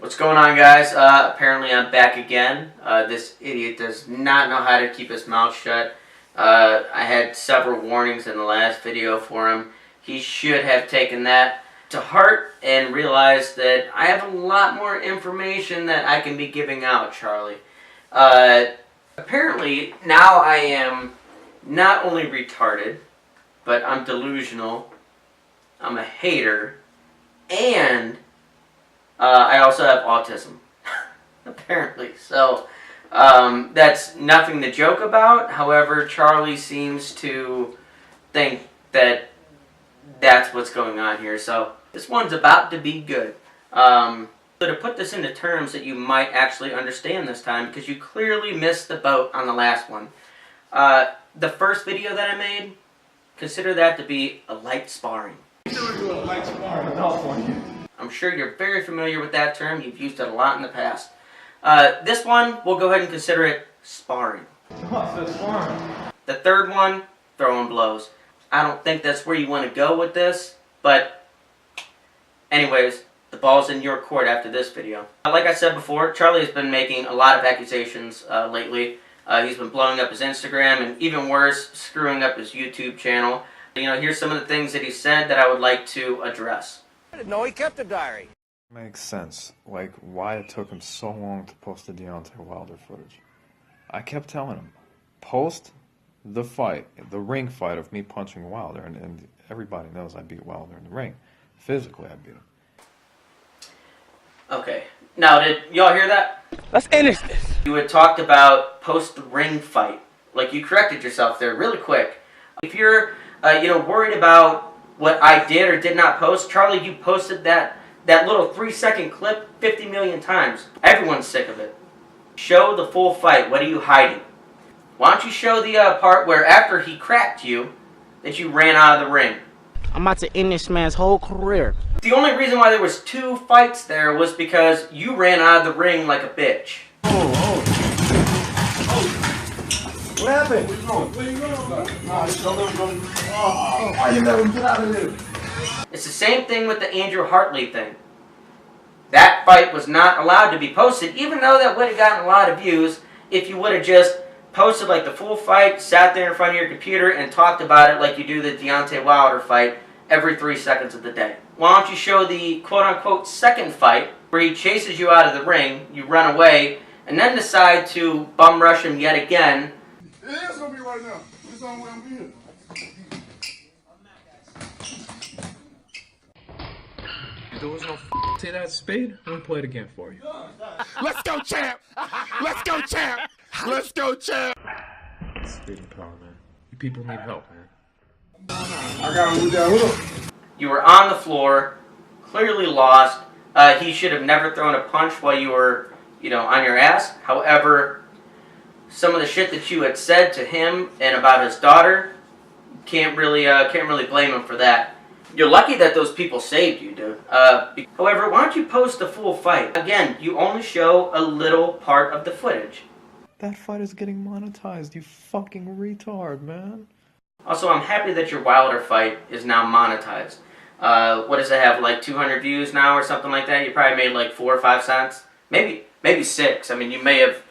What's going on, guys? Apparently I'm back again. This idiot does not know how to keep his mouth shut. I had several warnings in the last video for him. He should have taken that to heart and realized that I have a lot more information that I can be giving out, Charlie. Apparently now I am not only retarded, but I'm delusional, I'm a hater, and I also have autism, apparently. So that's nothing to joke about. However, Charlie seems to think that that's what's going on here. So this one's about to be good. So to put this into terms that you might actually understand this time, because you clearly missed the boat on the last one. The first video that I made, consider that to be a light sparring. I'm sure you're very familiar with that term. You've used it a lot in the past. This one, we'll go ahead and consider it sparring. The third one, throwing blows. I don't think that's where you want to go with this, but anyways, the ball's in your court after this video. Like I said before, Charlie has been making a lot of accusations lately. He's been blowing up his Instagram and, even worse, screwing up his YouTube channel. You know, here's some of the things that he said that I would like to address. I didn't know he kept a diary. Makes sense, like why it took him so long to post the Deontay Wilder footage. I kept telling him, post the fight, the ring fight of me punching Wilder, and everybody knows I beat Wilder in the ring. Physically, I beat him. Okay, now did y'all hear that? Let's finish this. You had talked about post the ring fight. Like, you corrected yourself there really quick. If you're, worried about what I did or did not post, Charlie, you posted that little 3-second clip 50 million times. Everyone's sick of it. Show the full fight. What are you hiding? Why don't you show the part where after he cracked you, that you ran out of the ring? I'm about to end this man's whole career. The only reason why there was 2 fights there was because you ran out of the ring like a bitch. What happened? Where you going? Why you let him get out of there? It's the same thing with the Andrew Hartley thing. That fight was not allowed to be posted, even though that would have gotten a lot of views if you would have just posted like the full fight, sat there in front of your computer, and talked about it like you do the Deontay Wilder fight every 3 seconds of the day. Why don't you show the quote-unquote second fight where he chases you out of the ring, you run away, and then decide to bum rush him yet again. It is going to be right now. It's the only way I'm being. There was no to that spade. I'm gonna play it again for you. Let's go, champ! Let's go, champ! Let's go, champ! Spade and power, man. You people need help, man. I got him with that hook. You were on the floor, clearly lost. He should have never thrown a punch while you were, on your ass. However, some of the shit that you had said to him and about his daughter, can't really blame him for that. You're lucky that those people saved you, dude. However, why don't you post the full fight? Again, you only show a little part of the footage. That fight is getting monetized, you fucking retard, man. Also, I'm happy that your Wilder fight is now monetized. What does it have, like 200 views now or something like that? You probably made like 4 or 5 cents, maybe 6. I mean, you may have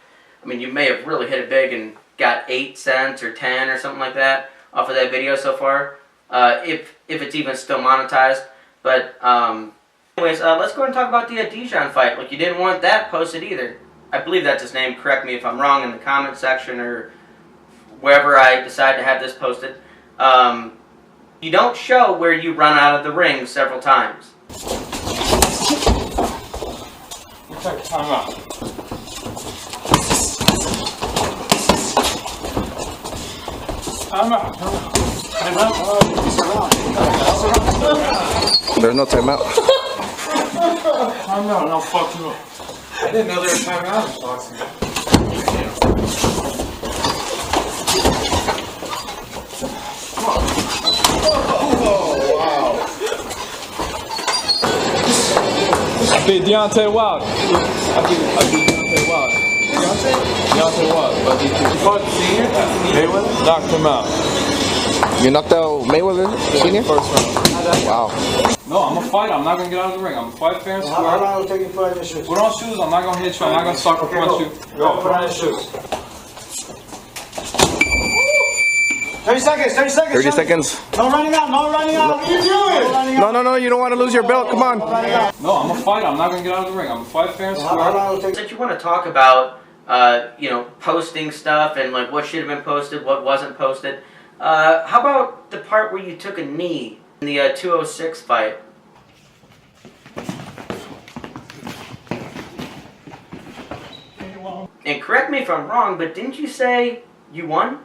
really hit it big and got 8 cents or 10 or something like that off of that video so far. If it's even still monetized. But anyways, let's go ahead and talk about the Dijon fight. Like, you didn't want that posted either. I believe that's his name. Correct me if I'm wrong in the comment section or wherever I decide to have this posted. You don't show where you run out of the ring several times. We'll take time out. Time out. There's no timeout. Time out, and I'll fuck you up. I didn't know there was time out in boxing. Oh, wow. I beat Deontay Wilder. I beat Deontay Wilder. Deontay Wilder. You fought Senior? Mayweather? Knocked him out. You knocked out Mayweather Senior? First round. Wow. No, I'm a fighter. I'm not gonna get out of the ring. I'm a fight fair and square. How long will it take you to put on your shoes? Put on shoes. I'm not gonna hit you. I'm not gonna sucker punch you. Go, put on your shoes. 30 seconds, 30 seconds. 30 seconds. No running out, no running out. What are you doing? No, you don't want to lose your belt. Come on. No, I'm a fighter. I'm not gonna get out of the ring. I'm a fight fair and How square. long will it take? Since you want to talk about, you know, posting stuff and like what should have been posted, what wasn't posted, how about the part where you took a knee in the 206 fight? And correct me if I'm wrong, but didn't you say you won?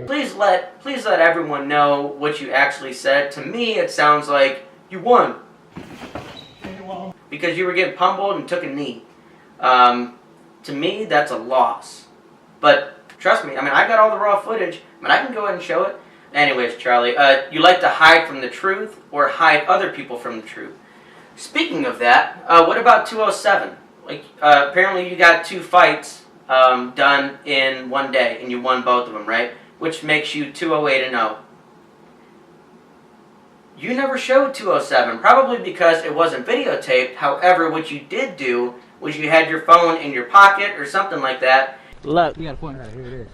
Please let everyone know what you actually said. To me, it sounds like you won. Because you were getting pummeled and took a knee. To me, that's a loss. But trust me, I mean, I got all the raw footage. I mean, I can go ahead and show it. Anyways, Charlie, you like to hide from the truth or hide other people from the truth. Speaking of that, what about 207? Like, apparently you got 2 fights done in one day, and you won both of them, right? Which makes you 208-0. You never showed 207, probably because it wasn't videotaped. However, what you did do was you had your phone in your pocket or something like that. Look, you got a point right here. It is.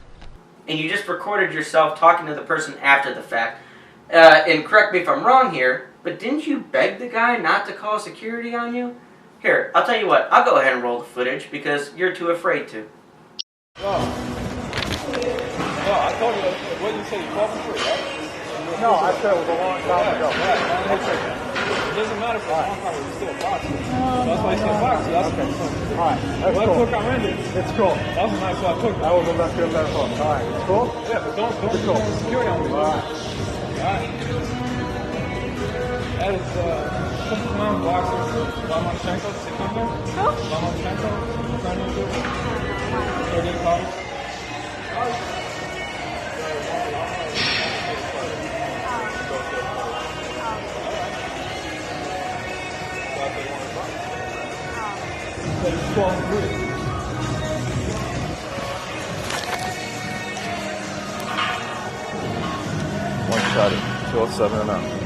And you just recorded yourself talking to the person after the fact. And correct me if I'm wrong here, but didn't you beg the guy not to call security on you? Here, I'll tell you what, I'll go ahead and roll the footage because you're too afraid to. No, I told you, what did you say, you called for free, right? No, I said it was a long time ago. It doesn't matter if it's a long time, it's still a box. That's why it's still a box. That's okay. All right, that's Let's cool. look on Randy. It's cool. That was a nice one I took. That was a left good left hook. All right, it's cool? Yeah, but don't put security on me. All right. Alright. That is, Superman boxer, Lomachenko, sit on there. Lomachenko, Ukrainian dude. 38 pounds. It's 12-3. One-shot it. 207-0.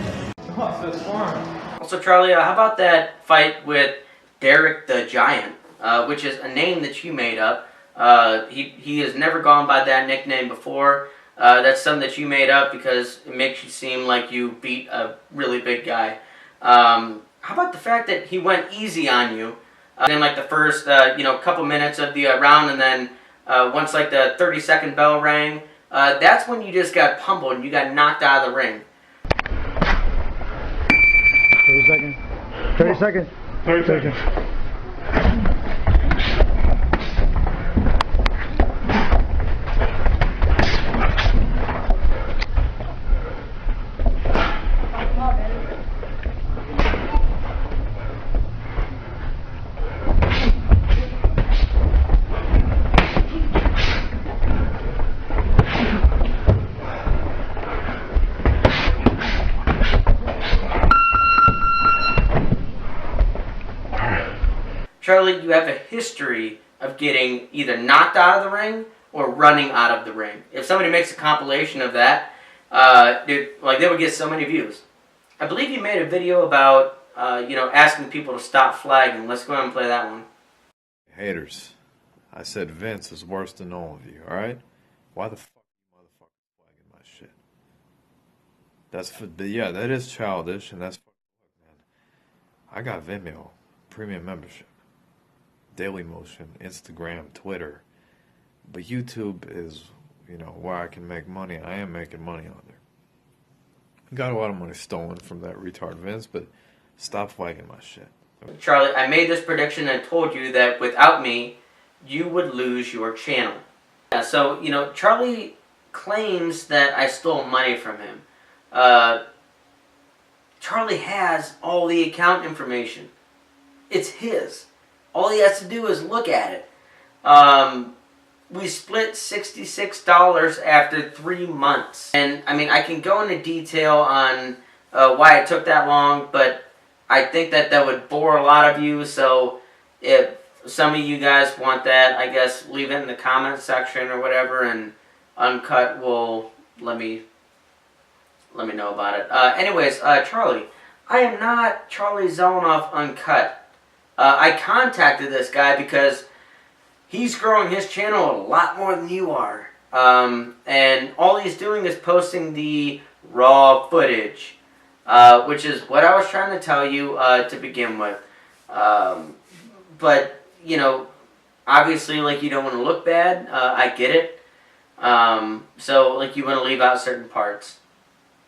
Also, Charlie, how about that fight with Derek the Giant, which is a name that you made up. He has never gone by that nickname before. That's something that you made up because it makes you seem like you beat a really big guy. How about the fact that he went easy on you in like the first couple minutes of the round, and then once like the 30-second bell rang, that's when you just got pummeled and you got knocked out of the ring. 30 seconds. 30 seconds. 30 seconds. Charlie, you have a history of getting either knocked out of the ring or running out of the ring. If somebody makes a compilation of that, they would get so many views. I believe you made a video about, asking people to stop flagging. Let's go ahead and play that one. Haters. I said Vince is worse than all of you, alright? Why the fuck are you motherfuckers flagging my shit? That is childish, and that's man. I got Vimeo, premium membership, Daily Motion, Instagram, Twitter. But YouTube is, where I can make money. I am making money on there. Got a lot of money stolen from that retard Vince, but stop flagging my shit. Charlie, I made this prediction and told you that without me, you would lose your channel. Yeah, so, Charlie claims that I stole money from him. Charlie has all the account information. It's his. All he has to do is look at it. We split $66 after 3 months. And, I can go into detail on why it took that long, but I think that would bore a lot of you, so if some of you guys want that, I guess leave it in the comment section or whatever, and Uncut will let me let me know about it. Anyways, Charlie, I am not Charlie Zelenoff Uncut. I contacted this guy because he's growing his channel a lot more than you are. And all he's doing is posting the raw footage, which is what I was trying to tell you to begin with. But, you know, obviously, like, you don't want to look bad. I get it. So, like, you want to leave out certain parts.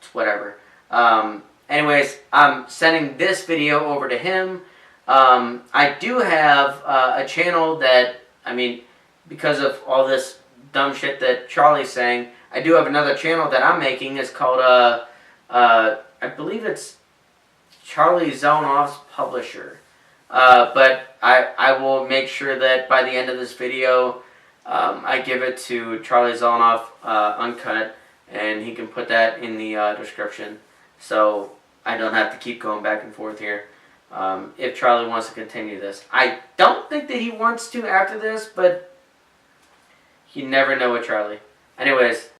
It's whatever. Anyways, I'm sending this video over to him. I do have a channel that, I mean, because of all this dumb shit that Charlie's saying, I do have another channel that I'm making. It's called, I believe it's Charlie Zelenoffs Publisher. But I will make sure that by the end of this video, I give it to Charlie Zelenoff Uncut, and he can put that in the description, so I don't have to keep going back and forth here. If Charlie wants to continue this. I don't think that he wants to after this, but you never know with Charlie. Anyways,